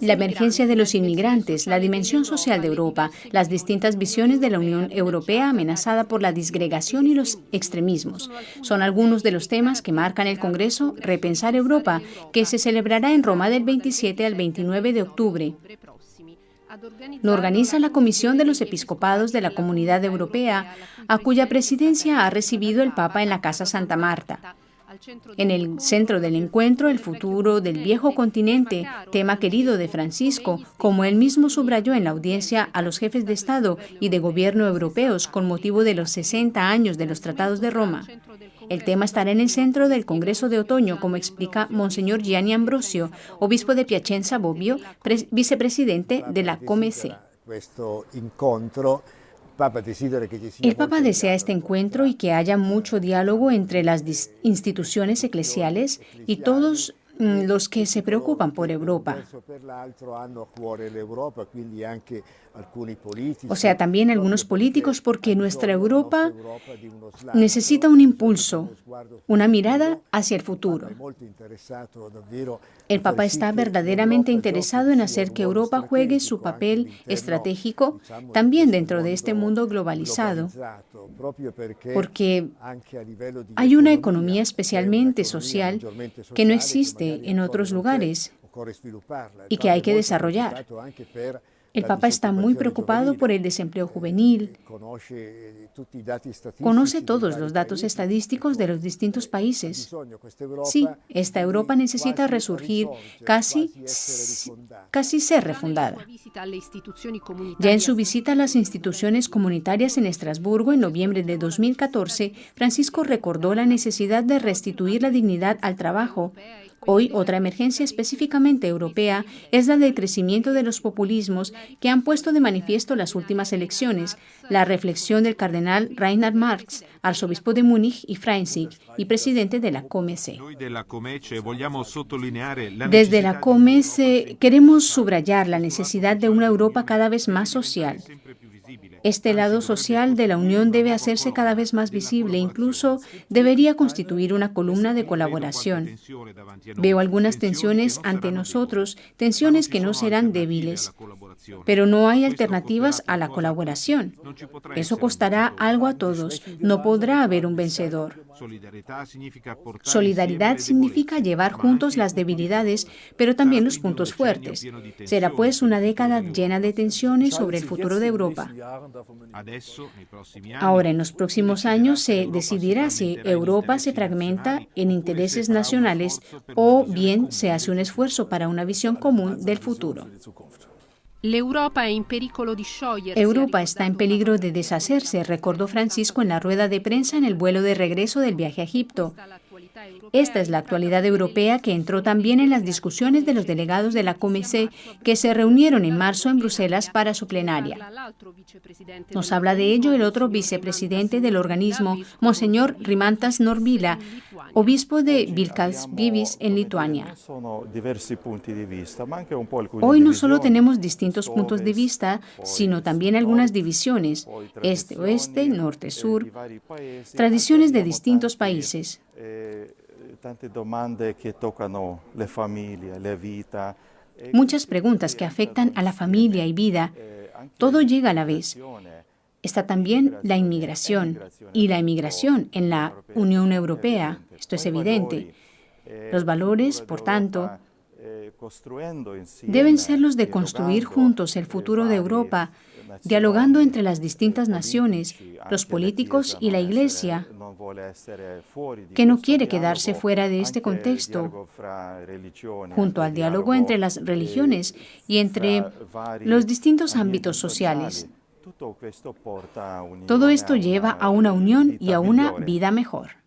La emergencia de los inmigrantes, la dimensión social de Europa, las distintas visiones de la Unión Europea amenazada por la disgregación y los extremismos. Son algunos de los temas que marcan el Congreso Repensar Europa, que se celebrará en Roma del 27 al 29 de octubre. Lo organiza la Comisión de los Episcopados de la Comunidad Europea, a cuya presidencia ha recibido el Papa en la Casa Santa Marta. En el centro del encuentro, el futuro del viejo continente, tema querido de Francisco, como él mismo subrayó en la audiencia a los jefes de Estado y de Gobierno europeos con motivo de los 60 años de los Tratados de Roma. El tema estará en el centro del Congreso de Otoño, como explica Monseñor Gianni Ambrosio, obispo de Piacenza Bobbio, vicepresidente de la COMECE. El Papa desea este encuentro y que haya mucho diálogo entre las instituciones eclesiales y todos los que se preocupan por Europa. O sea, también algunos políticos, porque nuestra Europa necesita un impulso, una mirada hacia el futuro. El Papa está verdaderamente interesado en hacer que Europa juegue su papel estratégico también dentro de este mundo globalizado, porque hay una economía especialmente social que no existe en otros lugares y que hay que desarrollar. El Papa está muy preocupado por el desempleo juvenil. Conoce todos los datos estadísticos de los distintos países. Sí, esta Europa necesita resurgir, casi ser refundada. Ya en su visita a las instituciones comunitarias en Estrasburgo en noviembre de 2014, Francisco recordó la necesidad de restituir la dignidad al trabajo. Hoy, otra emergencia específicamente europea es la del crecimiento de los populismos que han puesto de manifiesto las últimas elecciones. La reflexión del cardenal Reinhard Marx, arzobispo de Múnich y Freising y presidente de la COMECE. Desde la COMECE queremos subrayar la necesidad de una Europa cada vez más social. Este lado social de la Unión debe hacerse cada vez más visible, incluso debería constituir una columna de colaboración. Veo algunas tensiones ante nosotros, tensiones que no serán débiles, pero no hay alternativas a la colaboración. Eso costará algo a todos, no podrá haber un vencedor. Solidaridad significa llevar juntos las debilidades, pero también los puntos fuertes. Será pues una década llena de tensiones sobre el futuro de Europa. Ahora, en los próximos años se decidirá si Europa se fragmenta en intereses nacionales o bien se hace un esfuerzo para una visión común del futuro. Europa está en peligro de deshacerse, recordó Francisco en la rueda de prensa en el vuelo de regreso del viaje a Egipto. Esta es la actualidad europea que entró también en las discusiones de los delegados de la COMECE que se reunieron en marzo en Bruselas para su plenaria. Nos habla de ello el otro vicepresidente del organismo, Monseñor Rimantas Norvila, obispo de Vilkauskas en Lituania. Hoy no solo tenemos distintos puntos de vista, sino también algunas divisiones, este-oeste, norte-sur, tradiciones de distintos países. Muchas preguntas que afectan a la familia y vida. Todo llega a la vez. Está también la inmigración y la emigración en la Unión Europea. Esto es evidente. Los valores, por tanto, deben ser los de construir juntos el futuro de Europa, dialogando entre las distintas naciones, los políticos y la Iglesia, que no quiere quedarse fuera de este contexto, junto al diálogo entre las religiones y entre los distintos ámbitos sociales. Todo esto lleva a una unión y a una vida mejor.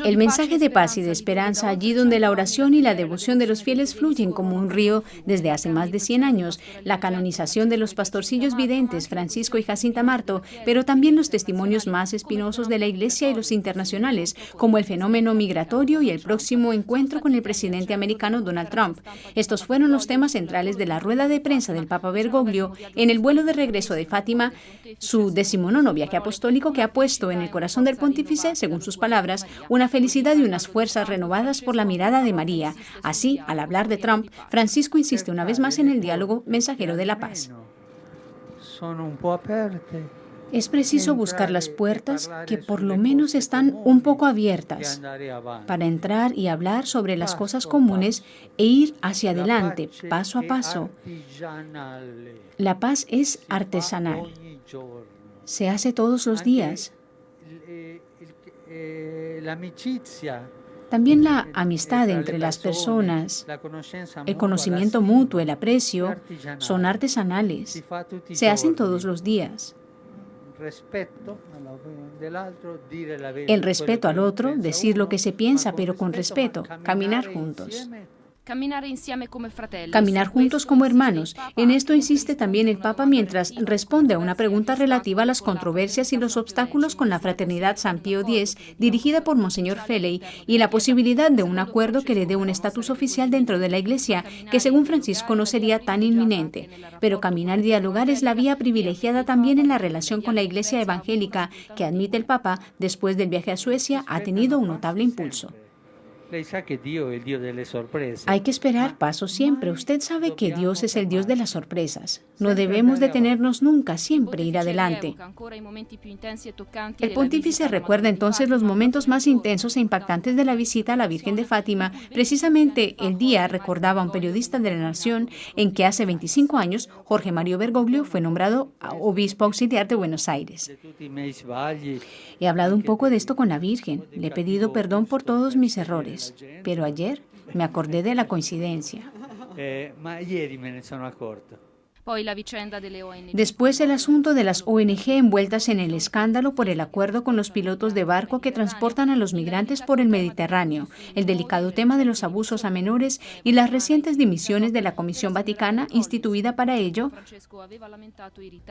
El mensaje de paz y de esperanza allí donde la oración y la devoción de los fieles fluyen como un río desde hace más de 100 años, la canonización de los pastorcillos videntes Francisco y Jacinta Marto, pero también los testimonios más espinosos de la Iglesia y los internacionales, como el fenómeno migratorio y el próximo encuentro con el presidente americano Donald Trump. Estos fueron los temas centrales de la rueda de prensa del Papa Bergoglio en el vuelo de regreso de Fátima, su 19º viaje apostólico que ha puesto en el corazón del pontífice, según sus palabras, una felicidad y unas fuerzas renovadas por la mirada de María. Así, al hablar de Trump, Francisco insiste una vez más en el diálogo mensajero de la paz. Es preciso buscar las puertas que por lo menos están un poco abiertas para entrar y hablar sobre las cosas comunes e ir hacia adelante, paso a paso. La paz es artesanal. Se hace todos los días. También la amistad entre las personas, el conocimiento mutuo, el aprecio, son artesanales. Se hacen todos los días. El respeto al otro, decir lo que se piensa, pero con respeto, caminar juntos. Caminar juntos como hermanos. En esto insiste también el Papa mientras responde a una pregunta relativa a las controversias y los obstáculos con la Fraternidad San Pío X, dirigida por Monseñor Felley, y la posibilidad de un acuerdo que le dé un estatus oficial dentro de la Iglesia, que según Francisco no sería tan inminente. Pero caminar y dialogar es la vía privilegiada también en la relación con la Iglesia evangélica, que admite el Papa, después del viaje a Suecia, ha tenido un notable impulso. Hay que esperar paso siempre. Usted sabe que Dios es el Dios de las sorpresas. No debemos detenernos nunca, siempre ir adelante. El pontífice recuerda entonces los momentos más intensos e impactantes de la visita a la Virgen de Fátima. Precisamente el día, recordaba un periodista de La Nación, en que hace 25 años Jorge Mario Bergoglio fue nombrado obispo auxiliar de Buenos Aires. He hablado un poco de esto con la Virgen. Le he pedido perdón por todos mis errores. Pero ayer me acordé de la coincidencia. Después el asunto de las ONG envueltas en el escándalo por el acuerdo con los pilotos de barco que transportan a los migrantes por el Mediterráneo, el delicado tema de los abusos a menores y las recientes dimisiones de la Comisión Vaticana instituida para ello,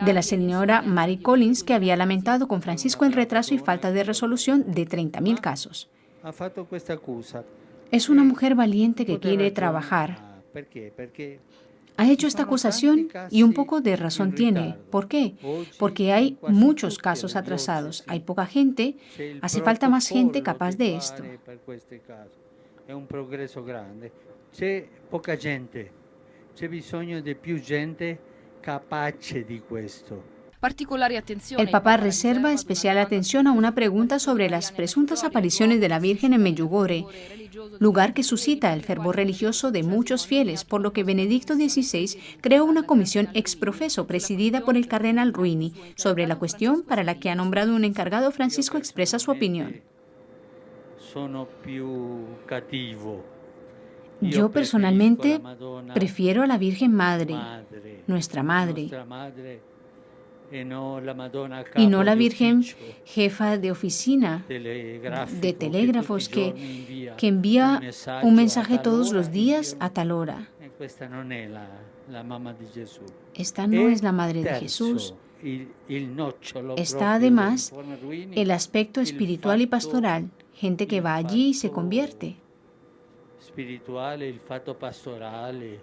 de la señora Mary Collins, que había lamentado con Francisco el retraso y falta de resolución de 30.000 casos. Es una mujer valiente que quiere trabajar. Ha hecho esta acusación y un poco de razón tiene. ¿Por qué? Porque hay muchos casos atrasados, hay poca gente, hace falta más gente capaz de esto. Es un progreso grande. C'è poca gente, c'è bisogno di più gente capace di questo. El Papa reserva especial atención a una pregunta sobre las presuntas apariciones de la Virgen en Medjugorje, lugar que suscita el fervor religioso de muchos fieles, por lo que Benedicto XVI creó una comisión ex profeso presidida por el cardenal Ruini sobre la cuestión, para la que ha nombrado un encargado. Francisco expresa su opinión. Yo personalmente prefiero a la Virgen Madre, nuestra Madre, y no la Virgen jefa de oficina de telégrafos que envía un mensaje todos los días a tal hora. Esta no es la Madre de Jesús. Está además el aspecto espiritual y pastoral, gente que va allí y se convierte. El fatto pastorale,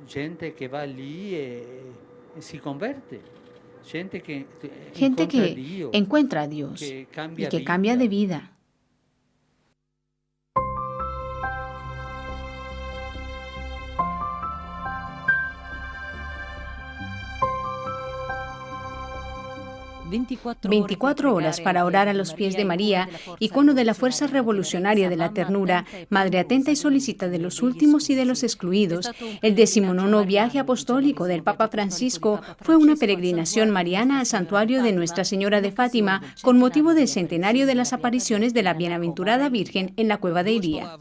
gente que va allí y se convierte. Gente que encuentra a Dios y que cambia de vida. 24 horas para orar a los pies de María, icono de la fuerza revolucionaria de la ternura, madre atenta y solícita de los últimos y de los excluidos. El 19º viaje apostólico del Papa Francisco fue una peregrinación mariana al santuario de Nuestra Señora de Fátima con motivo del centenario de las apariciones de la Bienaventurada Virgen en la cueva de Iría.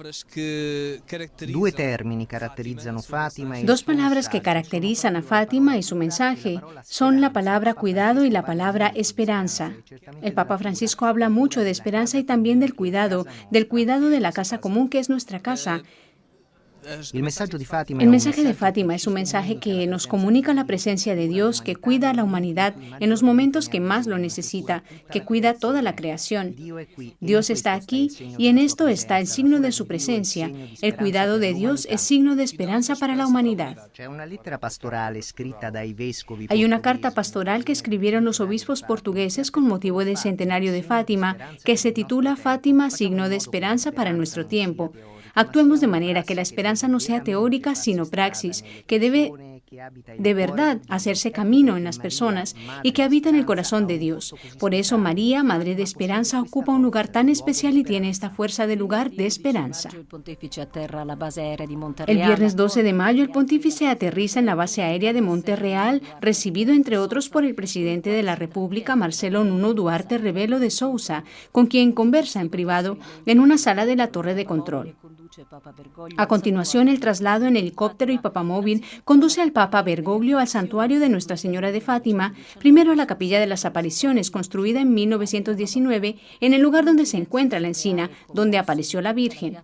Dos palabras que caracterizan a Fátima y su mensaje son la palabra cuidado y la palabra esperanza. El Papa Francisco habla mucho de esperanza y también del cuidado de la casa común que es nuestra casa. El mensaje de Fátima es un mensaje que nos comunica la presencia de Dios, que cuida a la humanidad en los momentos que más lo necesita, que cuida toda la creación. Dios está aquí y en esto está el signo de su presencia. El cuidado de Dios es signo de esperanza para la humanidad. Hay una carta pastoral que escribieron los obispos portugueses con motivo del centenario de Fátima, que se titula Fátima, signo de esperanza para nuestro tiempo. Actuemos de manera que la esperanza no sea teórica, sino praxis, que debe de verdad hacerse camino en las personas y que habita en el corazón de Dios. Por eso María, Madre de Esperanza, ocupa un lugar tan especial y tiene esta fuerza de lugar de esperanza. El viernes 12 de mayo, el pontífice aterriza en la base aérea de Monterreal, recibido entre otros por el presidente de la República, Marcelo Nuno Duarte Rebelo de Sousa, con quien conversa en privado en una sala de la torre de control. A continuación, el traslado en helicóptero y papamóvil conduce al Papa Bergoglio al santuario de Nuestra Señora de Fátima, primero a la Capilla de las Apariciones, construida en 1919, en el lugar donde se encuentra la encina, donde apareció la Virgen.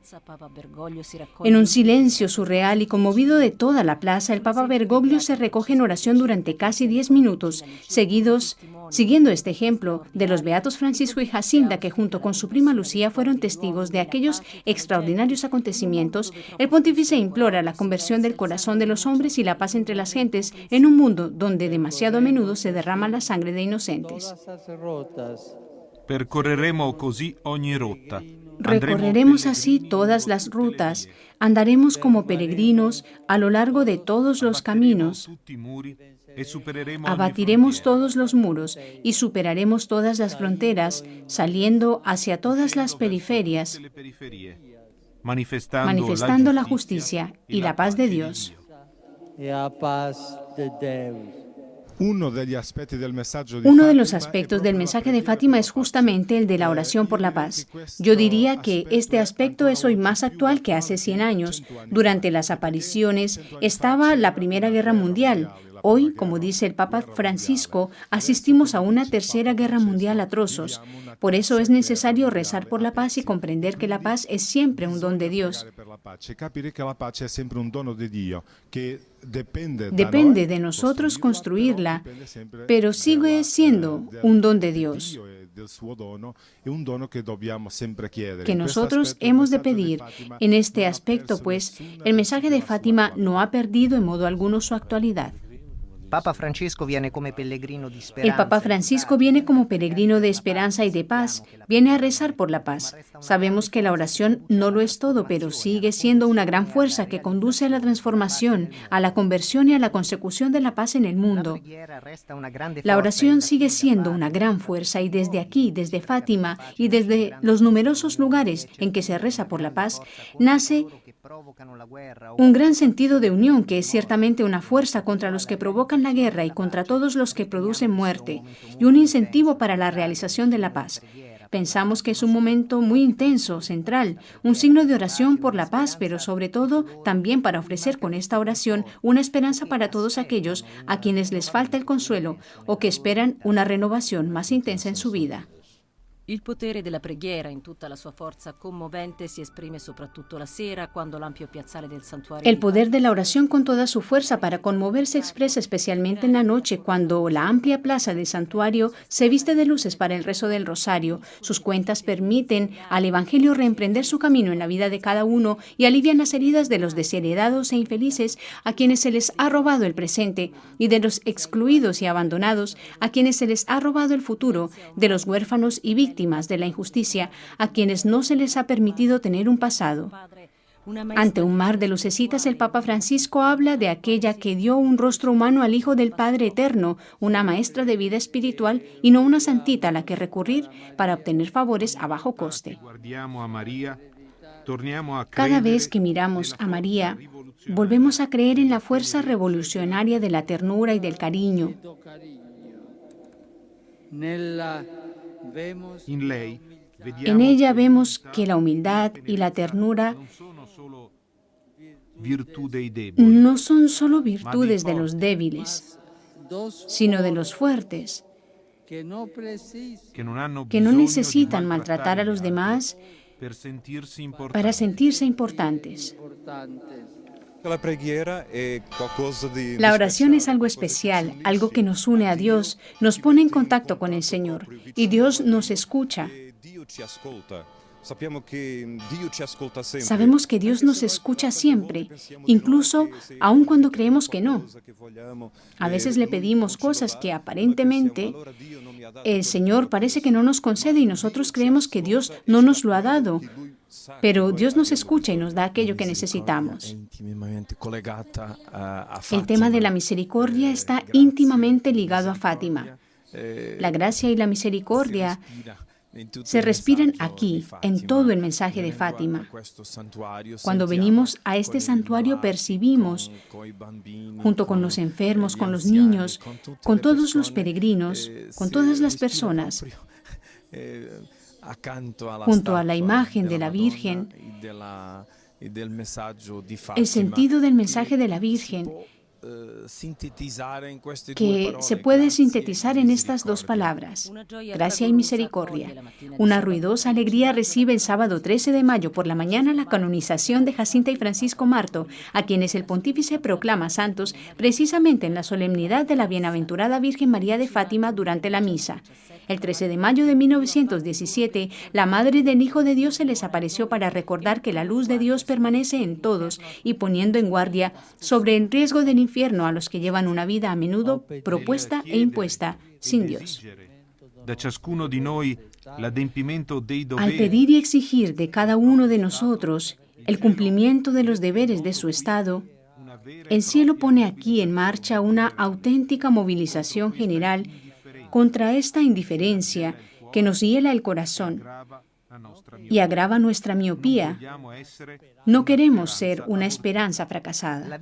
En un silencio surreal y conmovido de toda la plaza, el Papa Bergoglio se recoge en oración durante casi 10 minutos, siguiendo este ejemplo de los beatos Francisco y Jacinta, que junto con su prima Lucía fueron testigos de aquellos extraordinarios acontecimientos. El pontífice implora la conversión del corazón de los hombres y la paz entre las gentes en un mundo donde demasiado a menudo se derrama la sangre de inocentes. Percorreremo così ogni rotta. Recorreremos así todas las rutas, andaremos como peregrinos a lo largo de todos los caminos, abatiremos todos los muros y superaremos todas las fronteras, saliendo hacia todas las periferias, manifestando la justicia y la paz de Dios. Uno de los aspectos del mensaje de Fátima es justamente el de la oración por la paz. Yo diría que este aspecto es hoy más actual que hace 100 años. Durante las apariciones estaba la Primera Guerra Mundial. Hoy, como dice el Papa Francisco, asistimos a una tercera guerra mundial a trozos. Por eso es necesario rezar por la paz y comprender que la paz es siempre un don de Dios. Depende de nosotros construirla, pero sigue siendo un don de Dios que nosotros hemos de pedir. En este aspecto, pues, el mensaje de Fátima no ha perdido en modo alguno su actualidad. El Papa Francisco viene como peregrino de esperanza y de paz, viene a rezar por la paz. Sabemos que la oración no lo es todo, pero sigue siendo una gran fuerza que conduce a la transformación, a la conversión y a la consecución de la paz en el mundo. La oración sigue siendo una gran fuerza y desde aquí, desde Fátima y desde los numerosos lugares en que se reza por la paz, nace un gran sentido de unión que es ciertamente una fuerza contra los que provocan la guerra y contra todos los que producen muerte, y un incentivo para la realización de la paz. Pensamos que es un momento muy intenso, central, un signo de oración por la paz, pero sobre todo también para ofrecer con esta oración una esperanza para todos aquellos a quienes les falta el consuelo o que esperan una renovación más intensa en su vida. Il potere della preghiera in tutta la sua forza commovente si esprime soprattutto la sera quando l'ampio piazzale del santuario. El poder de la oración con toda su fuerza para conmover se expresa especialmente en la noche cuando la amplia plaza del santuario se viste de luces para el rezo del rosario. Sus cuentas permiten al Evangelio reemprender su camino en la vida de cada uno y alivian las heridas de los desheredados e infelices a quienes se les ha robado el presente y de los excluidos y abandonados a quienes se les ha robado el futuro, de los huérfanos y víctimas de la injusticia, a quienes no se les ha permitido tener un pasado. Ante un mar de lucecitas, el Papa Francisco habla de aquella que dio un rostro humano al Hijo del Padre Eterno, una maestra de vida espiritual y no una santita a la que recurrir para obtener favores a bajo coste. Cada vez que miramos a María, volvemos a creer en la fuerza revolucionaria de la ternura y del cariño. En ella vemos que la humildad y la ternura no son solo virtudes de los débiles, sino de los fuertes, que no necesitan maltratar a los demás para sentirse importantes. La oración es algo especial, algo que nos une a Dios, nos pone en contacto con el Señor y Dios nos escucha. Sabemos que Dios nos escucha siempre, incluso aun cuando creemos que no. A veces le pedimos cosas que aparentemente el Señor parece que no nos concede y nosotros creemos que Dios no nos lo ha dado. Pero Dios nos escucha y nos da aquello que necesitamos. El tema de la misericordia está íntimamente ligado a Fátima. La gracia y la misericordia se respiran aquí, en todo el mensaje de Fátima. Cuando venimos a este santuario percibimos, junto con los enfermos, con los niños, con todos los peregrinos, con todas las personas, junto a la imagen de la Virgen, el sentido del mensaje de la Virgen, que se puede sintetizar en estas dos palabras, gracia y misericordia. Una ruidosa alegría recibe el sábado 13 de mayo por la mañana la canonización de Jacinta y Francisco Marto, a quienes el pontífice proclama santos precisamente en la solemnidad de la Bienaventurada Virgen María de Fátima durante la misa. El 13 de mayo de 1917, la Madre del Hijo de Dios se les apareció para recordar que la luz de Dios permanece en todos y poniendo en guardia sobre el riesgo del infierno a los que llevan una vida a menudo propuesta e impuesta sin Dios. Al pedir y exigir de cada uno de nosotros el cumplimiento de los deberes de su Estado, el cielo pone aquí en marcha una auténtica movilización general contra esta indiferencia que nos hiela el corazón y agrava nuestra miopía. No queremos ser una esperanza fracasada.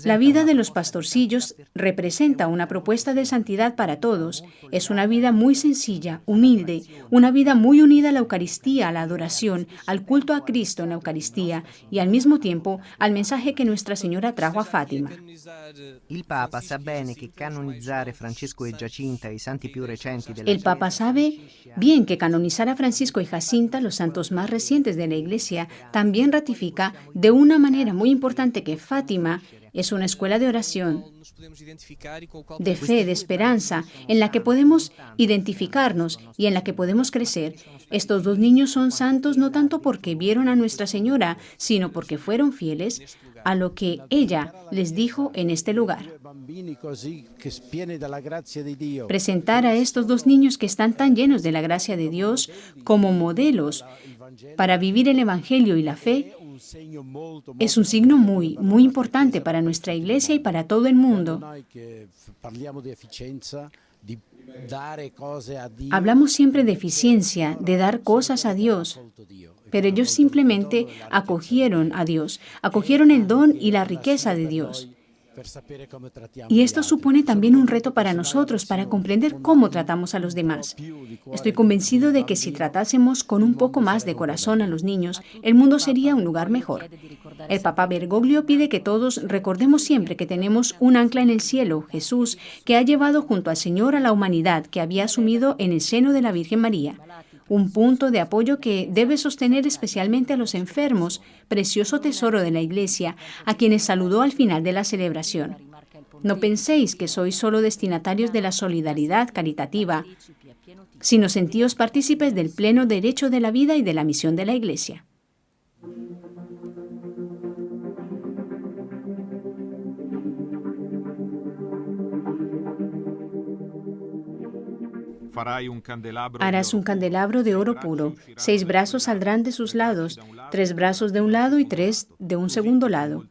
La vida de los pastorcillos representa una propuesta de santidad para todos. Es una vida muy sencilla, humilde, una vida muy unida a la Eucaristía, a la adoración, al culto a Cristo en la Eucaristía y al mismo tiempo al mensaje que Nuestra Señora trajo a Fátima. El Papa sabe bien que canonizar a Francisco y Jacinta, los santos más recientes de la Iglesia, también ratifica de una manera muy importante que Fátima es una escuela de oración, de fe, de esperanza, en la que podemos identificarnos y en la que podemos crecer. Estos dos niños son santos no tanto porque vieron a Nuestra Señora, sino porque fueron fieles a lo que ella les dijo en este lugar. Presentar a estos dos niños que están tan llenos de la gracia de Dios como modelos para vivir el Evangelio y la fe es un signo muy, muy importante para nuestra Iglesia y para todo el mundo. Hablamos siempre de eficiencia, de dar cosas a Dios, pero ellos simplemente acogieron a Dios, acogieron el don y la riqueza de Dios. Y esto supone también un reto para nosotros, para comprender cómo tratamos a los demás. Estoy convencido de que si tratásemos con un poco más de corazón a los niños, el mundo sería un lugar mejor. El Papa Bergoglio pide que todos recordemos siempre que tenemos un ancla en el cielo, Jesús, que ha llevado junto al Señor a la humanidad que había asumido en el seno de la Virgen María. Un punto de apoyo que debe sostener especialmente a los enfermos, precioso tesoro de la Iglesia, a quienes saludó al final de la celebración. No penséis que sois solo destinatarios de la solidaridad caritativa, sino sentíos partícipes del pleno derecho de la vida y de la misión de la Iglesia. Harás un candelabro de oro puro. 6 brazos saldrán de sus lados, 3 brazos de un lado y 3 de un segundo lado.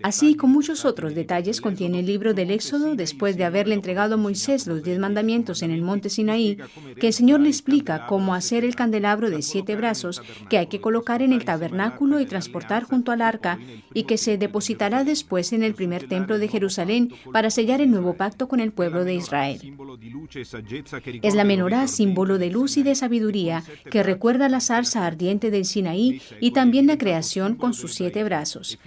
Así, con muchos otros detalles, contiene el libro del Éxodo, después de haberle entregado a Moisés los 10 mandamientos en el monte Sinaí, que el Señor le explica cómo hacer el candelabro de 7 brazos que hay que colocar en el tabernáculo y transportar junto al arca, y que se depositará después en el primer templo de Jerusalén para sellar el nuevo pacto con el pueblo de Israel. Es la menorá, símbolo de luz y de sabiduría, que recuerda la zarza ardiente del Sinaí y también la creación con sus 7 brazos.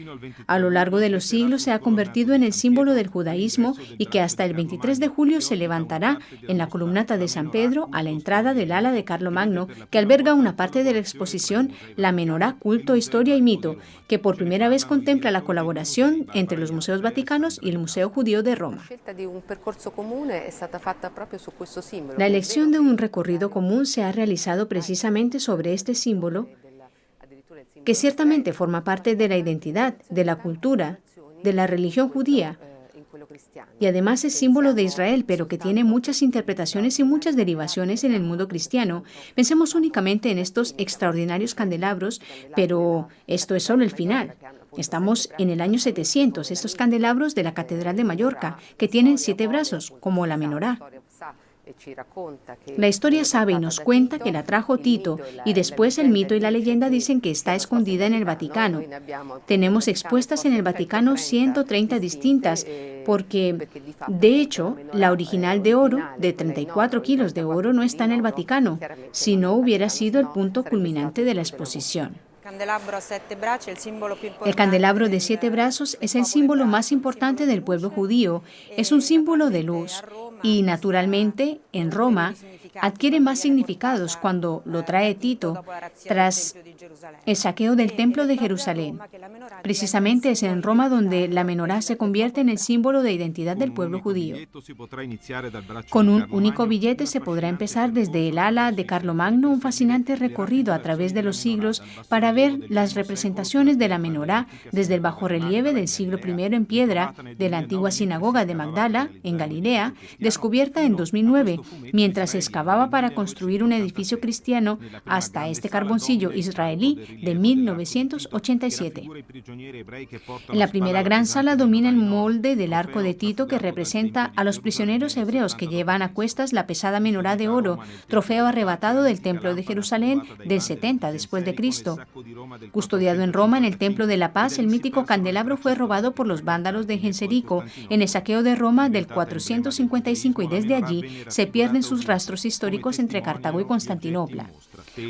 A lo largo de de los siglos se ha convertido en el símbolo del judaísmo y que hasta el 23 de julio se levantará en la columnata de San Pedro a la entrada del ala de Carlomagno, que alberga una parte de la exposición La Menorá, culto, historia y mito, que por primera vez contempla la colaboración entre los museos vaticanos y el Museo Judío de Roma. La elección de un recorrido común se ha realizado precisamente sobre este símbolo, que ciertamente forma parte de la identidad, de la cultura, de la religión judía, y además es símbolo de Israel, pero que tiene muchas interpretaciones y muchas derivaciones en el mundo cristiano. Pensemos únicamente en estos extraordinarios candelabros, pero esto es solo el final. Estamos en el año 700, estos candelabros de la Catedral de Mallorca, que tienen 7 brazos, como la menorá. La historia sabe y nos cuenta que la trajo Tito, y después el mito y la leyenda dicen que está escondida en el Vaticano. Tenemos expuestas en el Vaticano 130 distintas, porque, de hecho, la original de oro, de 34 kilos de oro, no está en el Vaticano, si no hubiera sido el punto culminante de la exposición. El candelabro de 7 brazos es el símbolo más importante del pueblo judío, es un símbolo de luz. Y, naturalmente, en Roma adquiere más significados cuando lo trae Tito tras el saqueo del Templo de Jerusalén. Precisamente es en Roma donde la menorá se convierte en el símbolo de identidad del pueblo judío. Con un único billete se podrá empezar desde el ala de Carlomagno un fascinante recorrido a través de los siglos para ver las representaciones de la menorá desde el bajorrelieve del siglo I en piedra de la antigua sinagoga de Magdala, en Galilea, descubierta en 2009, mientras se excavaba para construir un edificio cristiano, hasta este carboncillo israelí de 1987. En la primera gran sala domina el molde del arco de Tito, que representa a los prisioneros hebreos que llevan a cuestas la pesada menorá de oro, trofeo arrebatado del Templo de Jerusalén del 70 después de Cristo. Custodiado en Roma en el Templo de la Paz, el mítico candelabro fue robado por los vándalos de Genserico en el saqueo de Roma del 455 y desde allí se pierden sus rastros históricos entre Cartago y Constantinopla.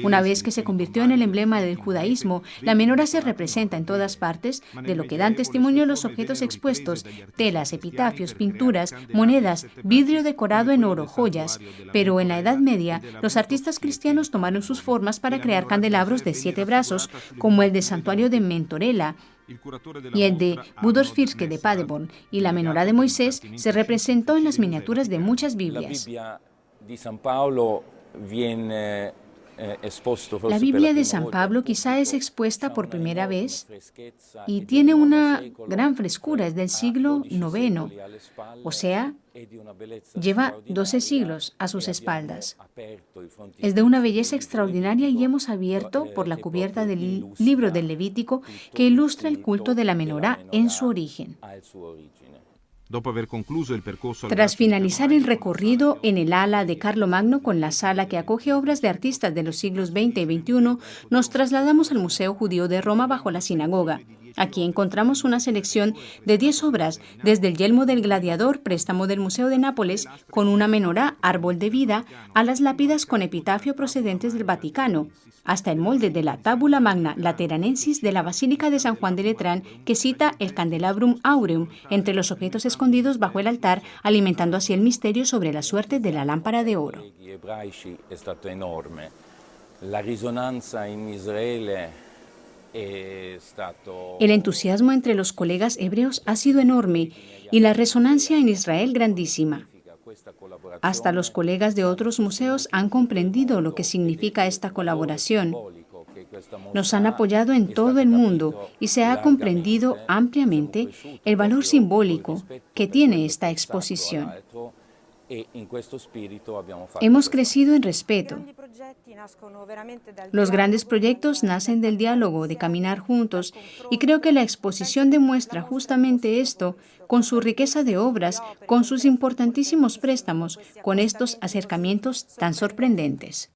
Una vez que se convirtió en el emblema del judaísmo, la menorá se representa en todas partes, de lo que dan testimonio los objetos expuestos: telas, epitafios, pinturas, monedas, vidrio decorado en oro, joyas. Pero en la Edad Media, los artistas cristianos tomaron sus formas para crear candelabros de 7 brazos, como el del santuario de Mentorella y el de Budolfsfirske de Paderborn, y la menorá de Moisés se representó en las miniaturas de muchas Biblias. La Biblia de San Pablo quizá es expuesta por primera vez y tiene una gran frescura, es del siglo IX, o sea, lleva 12 siglos a sus espaldas. Es de una belleza extraordinaria y hemos abierto por la cubierta del libro del Levítico, que ilustra el culto de la menorá en su origen. Tras finalizar el recorrido en el ala de Carlomagno con la sala que acoge obras de artistas de los siglos XX y XXI, nos trasladamos al Museo Judío de Roma bajo la sinagoga. Aquí encontramos una selección de 10 obras, desde el yelmo del gladiador, préstamo del Museo de Nápoles, con una menorá, árbol de vida, a las lápidas con epitafio procedentes del Vaticano, hasta el molde de la Tabula Magna Lateranensis de la Basílica de San Juan de Letrán, que cita el Candelabrum Aureum entre los objetos escondidos bajo el altar, alimentando así el misterio sobre la suerte de la lámpara de oro. El entusiasmo entre los colegas hebreos ha sido enorme y la resonancia en Israel grandísima. Hasta los colegas de otros museos han comprendido lo que significa esta colaboración. Nos han apoyado en todo el mundo y se ha comprendido ampliamente el valor simbólico que tiene esta exposición. Hemos crecido en respeto. Los grandes proyectos nacen del diálogo, de caminar juntos, y creo que la exposición demuestra justamente esto, con su riqueza de obras, con sus importantísimos préstamos, con estos acercamientos tan sorprendentes.